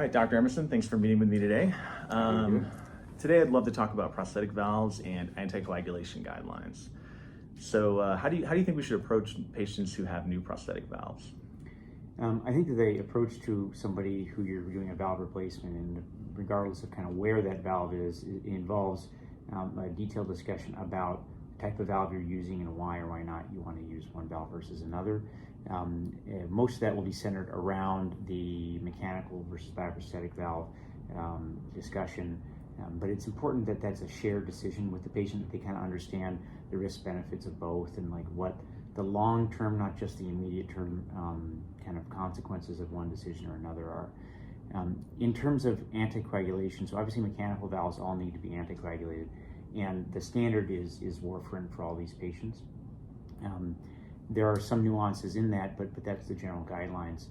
All right, Dr. Emerson, thanks for meeting with me today. Today I'd love to talk about prosthetic valves and anticoagulation guidelines. So how do you think we should approach patients who have new prosthetic valves? I think that the approach to somebody who you're doing a valve replacement, and regardless of kind of where that valve is, it involves a detailed discussion about the type of valve you're using and why or why not you want to use one valve versus another. Most of that will be centered around the mechanical versus bioprosthetic valve discussion. But it's important that that's a shared decision with the patient, that they kind of understand the risk benefits of both and like what the long term, not just the immediate term kind of consequences of one decision or another are. In terms of anticoagulation, so obviously mechanical valves all need to be anticoagulated, and the standard is warfarin for all these patients. There are some nuances in that, but that's the general guidelines.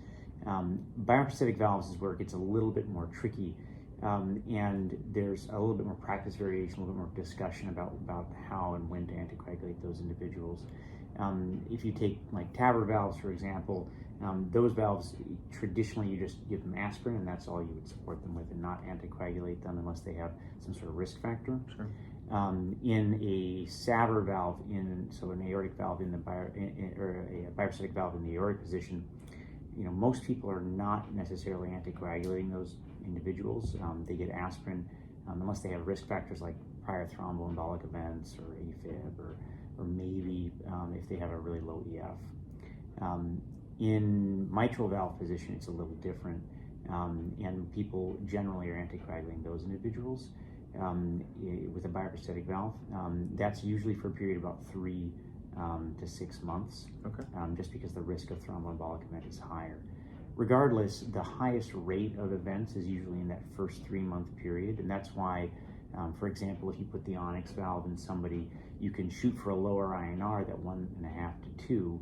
Bioprosthetic valves is where it gets a little bit more tricky. And there's a little bit more practice variation, a little bit more discussion about how and when to anticoagulate those individuals. If you take like TAVR valves, for example, those valves, traditionally you just give them aspirin and that's all you would support them with, and not anticoagulate them unless they have some sort of risk factor. Sure. In a SAVR valve, so an aortic valve or a bioprosthetic valve in the aortic position, most people are not necessarily anticoagulating those individuals. They get aspirin unless they have risk factors like prior thromboembolic events or AFib or maybe if they have a really low EF. In mitral valve position, it's a little different, and people generally are anticoagulating those individuals with a bioprosthetic valve. That's usually for a period of about 3 to 6 months, Okay. Just because the risk of thromboembolic event is higher. Regardless, the highest rate of events is usually in that first 3-month period, and that's why, for example, if you put the Onyx valve in somebody, you can shoot for a lower INR, that 1.5 to 2,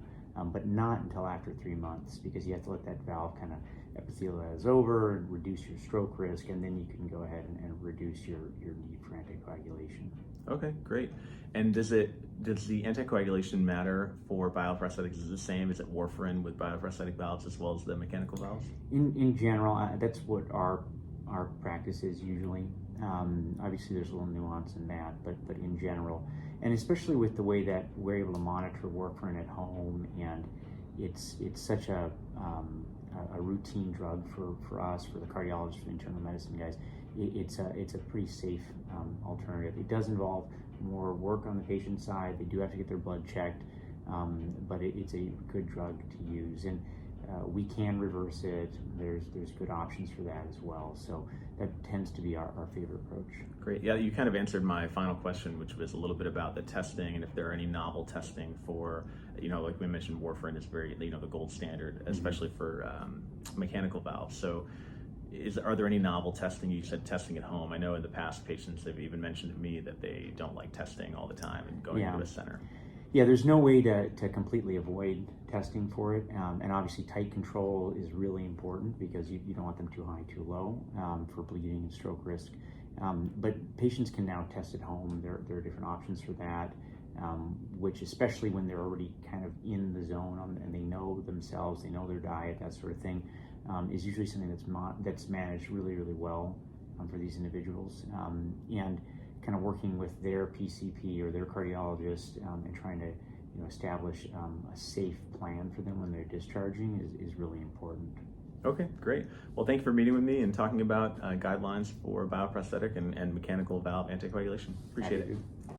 but not until after 3 months, because you have to let that valve kind of epithelialize over and reduce your stroke risk, and then you can go ahead and reduce your need for anticoagulation. Okay, great. And does the anticoagulation matter for bioprosthetics? Is it the same? Is it warfarin with bioprosthetic valves as well as the mechanical valves? In general, that's what our practice is usually. Obviously, there's a little nuance in that, but in general, and especially with the way that we're able to monitor warfarin at home, and it's such a routine drug for us, for the cardiologists, for the internal medicine guys. It's a pretty safe alternative. It does involve more work on the patient side. They do have to get their blood checked, but it's a good drug to use, and we can reverse it. There's good options for that as well. So that tends to be our favorite approach. Great. Yeah, you kind of answered my final question, which was a little bit about the testing and if there are any novel testing for, like we mentioned, warfarin is very, the gold standard, especially for mechanical valves. So are there any novel testing? You said testing at home. I know in the past patients have even mentioned to me that they don't like testing all the time and going to a center. Yeah, there's no way to completely avoid testing for it, and obviously tight control is really important because you don't want them too high, too low for bleeding and stroke risk. But patients can now test at home. There are different options for that, which, especially when they're already kind of in the zone and they know themselves, they know their diet, that sort of thing, is usually something that's managed really, really well for these individuals. And kind of working with their PCP or their cardiologist and trying to establish a safe plan for them when they're discharging is really important. Okay, great. Well, thank you for meeting with me and talking about guidelines for bioprosthetic and mechanical valve anticoagulation. Appreciate it.